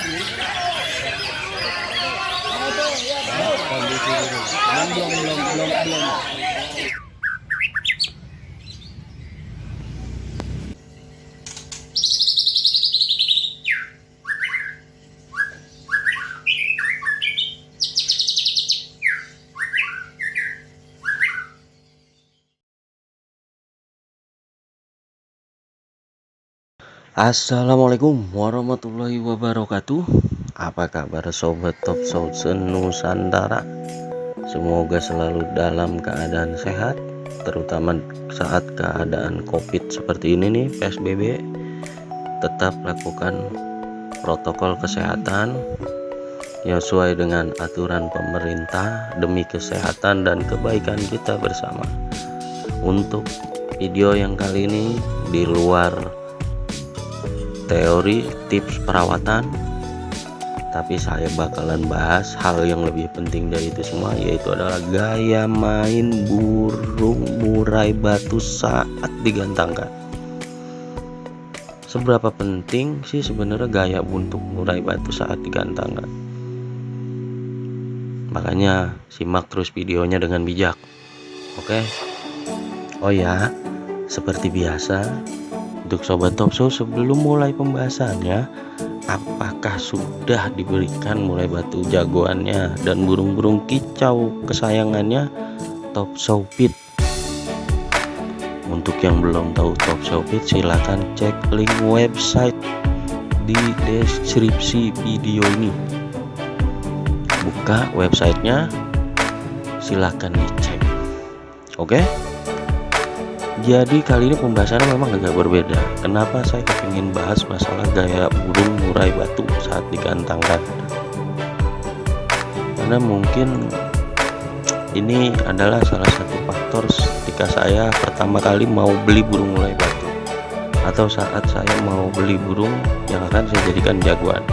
Kondisi belum. Assalamualaikum warahmatullahi wabarakatuh. Apa kabar sobat Top Show Nusantara? Semoga selalu dalam keadaan sehat, terutama saat keadaan COVID seperti ini nih, PSBB. Tetap lakukan protokol kesehatan yang sesuai dengan aturan pemerintah demi kesehatan dan kebaikan kita bersama. Untuk video yang kali ini di luar teori tips perawatan, tapi saya bakalan bahas hal yang lebih penting dari itu semua, yaitu adalah gaya main burung murai batu saat digantangkan. Seberapa penting sih sebenarnya gaya untuk murai batu saat digantangkan? Makanya simak terus videonya dengan bijak. Oke? Oh ya, seperti biasa, untuk sobat Top Show, sebelum mulai pembahasannya, apakah sudah diberikan murai batu jagoannya dan burung-burung kicau kesayangannya Top Show Pit? Untuk yang belum tahu Top Show Pit, silahkan cek link website di deskripsi video ini. Buka websitenya, silahkan dicek. Oke? Jadi kali ini pembahasannya memang agak berbeda. Kenapa saya kepingin bahas masalah gaya burung murai batu saat digantangkan? Karena mungkin ini adalah salah satu faktor ketika saya pertama kali mau beli burung murai batu, atau saat saya mau beli burung yang akan saya jadikan jagoan.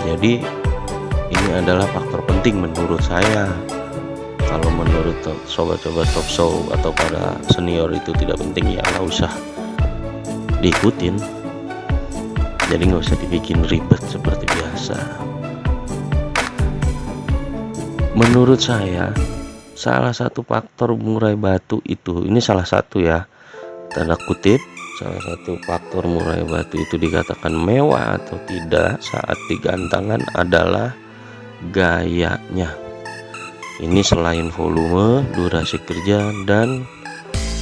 Jadi ini adalah faktor penting menurut saya. Kalau menurut sobat-sobat Top Show atau para senior itu tidak penting, ya nggak usah diikutin. Jadi nggak usah dibikin ribet seperti biasa. Menurut saya, salah satu faktor murai batu itu, ini salah satu ya, tanda kutip, salah satu faktor murai batu itu dikatakan mewah atau tidak saat digantangkan adalah gayanya. Ini selain volume, durasi kerja, dan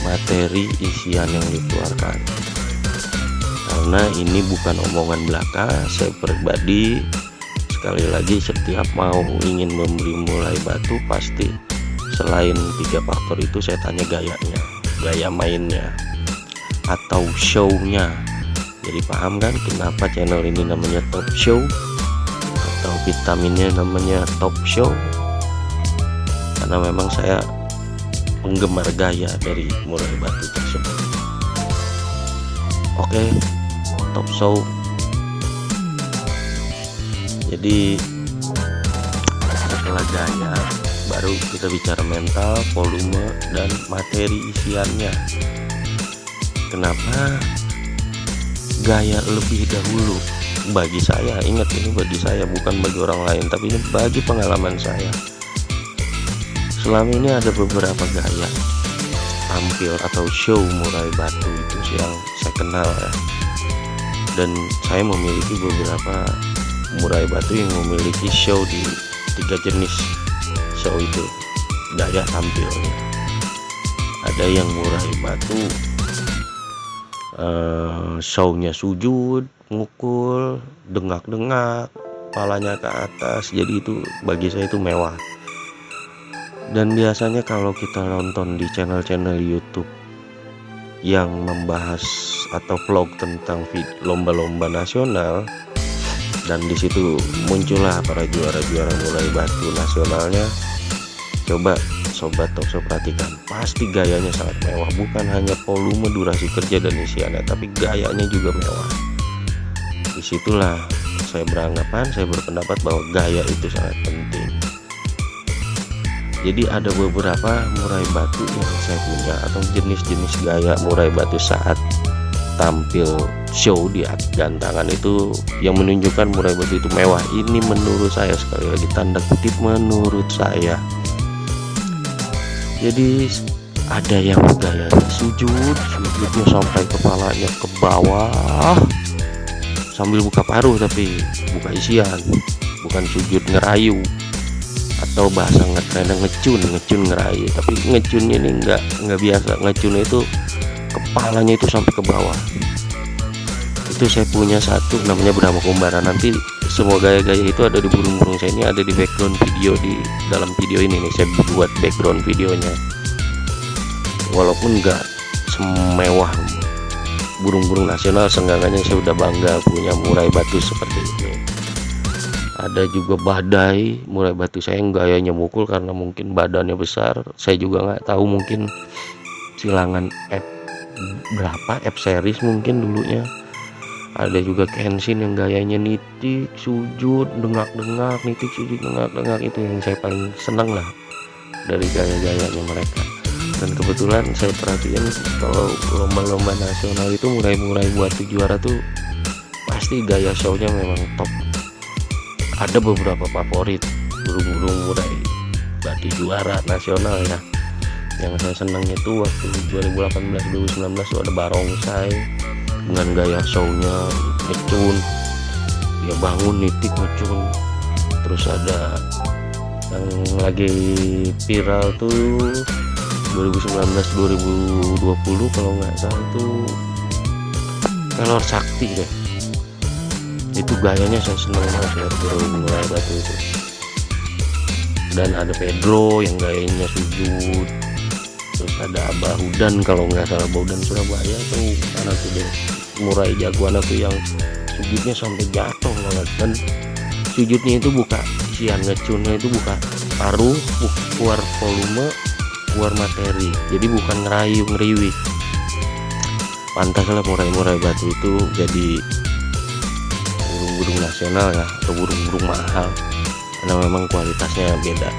materi isian yang dikeluarkan. Karena ini bukan omongan belaka, saya pribadi sekali lagi setiap mau ingin membeli murai batu, pasti selain 3 faktor itu saya tanya gayanya, gaya mainnya, atau show-nya. Jadi paham kan kenapa channel ini namanya Top Show, atau vitaminnya namanya Top Show? Karena memang saya penggemar gaya dari murai batu tersebut. Oke, Top Show. Jadi setelah gaya, baru kita bicara mental, volume, dan materi isiannya. Kenapa gaya lebih dahulu? Bagi saya, ingat ini bagi saya, bukan bagi orang lain, tapi ini bagi pengalaman saya. Selama ini ada beberapa gaya tampil atau show murai batu itu yang saya kenal ya. Dan saya memiliki beberapa murai batu yang memiliki show di 3 jenis show itu, gaya tampilnya. Ada yang murai batu show-nya sujud, mukul, dengak-dengak, kepalanya ke atas. Jadi itu bagi saya itu mewah. Dan biasanya kalau kita nonton di channel-channel YouTube yang membahas atau vlog tentang lomba-lomba nasional, dan di situ muncullah para juara-juara murai batu nasionalnya, coba sobat Top Show perhatikan, pasti gayanya sangat mewah. Bukan hanya volume, durasi kerja, dan isiannya, tapi gayanya juga mewah. Disitulah saya berpendapat bahwa gaya itu sangat penting. Jadi ada beberapa murai batu yang saya punya, atau jenis-jenis gaya murai batu saat tampil show di gantangan itu yang menunjukkan murai batu itu mewah. Ini menurut saya, sekali lagi tanda kutip menurut saya. Jadi ada yang gaya sujudnya sampai kepalanya ke bawah sambil buka paruh, tapi buka isian, bukan sujud ngerayu atau bahasa ngetrennya ngecun ngerayu. Tapi ngecunnya ini nggak biasa, ngecunnya itu kepalanya itu sampai ke bawah. Itu saya punya satu namanya Brahma Kumbara. Nanti semua gaya-gaya itu ada di burung-burung saya, ini ada di background video, di dalam video ini nih saya buat background videonya. Walaupun nggak semewah burung-burung nasional, seenggaknya saya udah bangga punya murai batu seperti ini. Ada juga badai murai batu saya yang gayanya mukul karena mungkin badannya besar. Saya juga nggak tahu, mungkin silangan F berapa, F series mungkin dulunya. Ada juga Kenshin yang gayanya nitik sujud dengak-dengak, nitik sujud dengak-dengak. Itu yang saya paling senang lah dari gaya-gayanya mereka. Dan kebetulan saya perhatiin kalau lomba-lomba nasional itu murai-murai batu juara tuh pasti gaya show-nya memang top. Ada beberapa favorit burung-burung murai batu juara nasional ya. Yang saya senang itu waktu 2018-2019 tuh ada barongsai dengan gaya show-nya ngecun, dia bangun nitik ngecun. Terus ada yang lagi viral tuh 2019-2020 kalau nggak salah itu Kelor Sakti deh. Itu gayanya saya seneng banget lihat burung murai batu itu. Dan ada Pedro yang gayanya sujud. Terus ada Abah Hudan kalau nggak salah, Hudan Surabaya tuh mana tuh deh, murai jagoan tuh yang sujudnya sampai jatuh banget. Dan sujudnya itu buka isian, ngecunnya itu buka paruh, keluar volume, keluar materi, jadi bukan ngerayu ngeriwik. Pantaslah murai-murai batu itu jadi burung-burung nasional ya, atau burung-burung mahal, karena memang kualitasnya beda.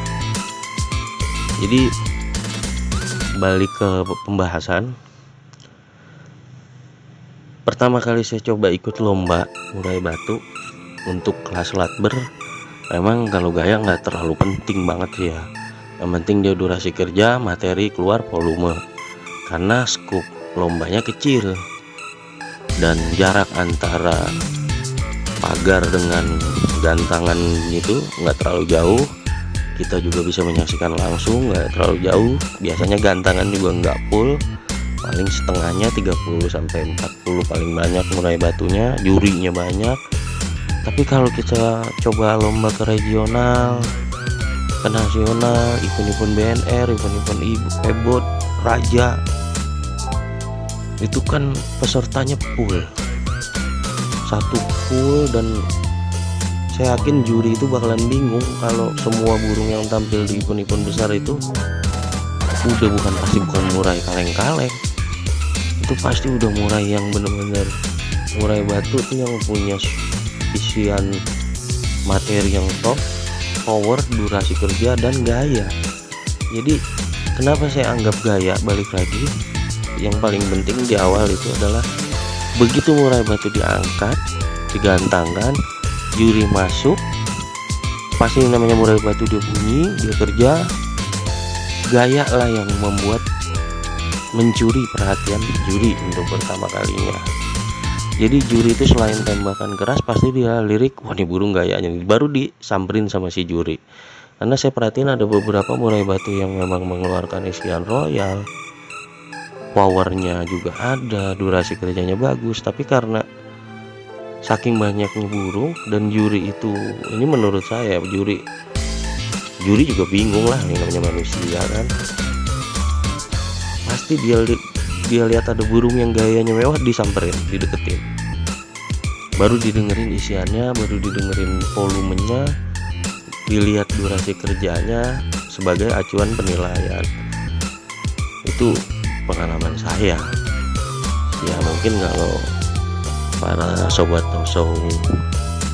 Jadi balik ke pembahasan, pertama kali saya coba ikut lomba murai batu untuk kelas latber. Memang kalau gaya nggak terlalu penting banget sih ya, yang penting dia durasi kerja, materi, keluar volume. Karena skup lombanya kecil dan jarak antara pagar dengan gantangan itu nggak terlalu jauh. Kita juga bisa menyaksikan langsung, nggak terlalu jauh. Biasanya gantangan juga nggak full, paling setengahnya 30-40 paling banyak murai batunya, jurinya banyak. Tapi kalau kita coba lomba ke regional, ke nasional, event-event BNR, event-event Ebot, Raja, itu kan pesertanya full, satu full. Dan saya yakin juri itu bakalan bingung kalau semua burung yang tampil di event-event besar itu bukan murai kaleng-kaleng. Itu pasti udah murai yang bener-bener murai batu tuh yang punya isian materi yang top, power, durasi kerja, dan gaya. Jadi kenapa saya anggap gaya, balik lagi, yang paling penting di awal itu adalah begitu murai batu diangkat, digantangkan, juri masuk, pasti namanya murai batu dia bunyi, dia kerja, gaya lah yang membuat mencuri perhatian juri untuk pertama kalinya. Jadi juri itu selain tembakan keras pasti dia lirik, wah ini burung gayanya, baru disamperin sama si juri. Karena saya perhatiin ada beberapa murai batu yang memang mengeluarkan isian royal, powernya juga ada, durasi kerjanya bagus, tapi karena saking banyaknya burung dan juri itu, ini menurut saya juri juga bingung lah, ini namanya manusia kan. Pasti dia lihat ada burung yang gayanya mewah, disamperin, dideketin, baru didengerin isiannya, baru didengerin volumenya, dilihat durasi kerjanya sebagai acuan penilaian. Itu pengalaman saya ya. Mungkin kalau para sobat show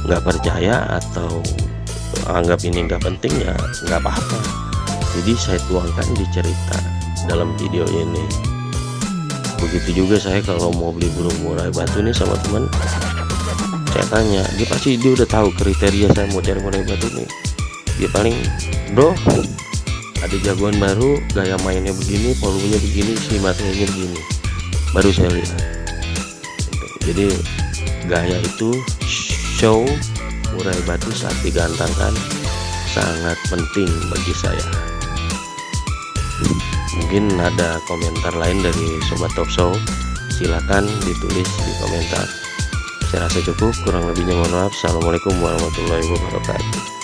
nggak percaya atau anggap ini nggak penting, ya nggak apa-apa. Jadi saya tuangkan di cerita dalam video ini. Begitu juga saya kalau mau beli burung murai batu nih sama teman, saya tanya, dia udah tahu kriteria saya mau cari murai batu nih. Dia paling, bro, ada jagoan baru, gaya mainnya begini, volumenya begini, si materinya begini, baru saya lihat. Jadi gaya itu show murai batu saat digantangkan sangat penting bagi saya. Mungkin ada komentar lain dari Sobat Top Show, silakan ditulis di komentar. Saya rasa cukup, kurang lebihnya mohon maaf. Assalamualaikum warahmatullahi wabarakatuh.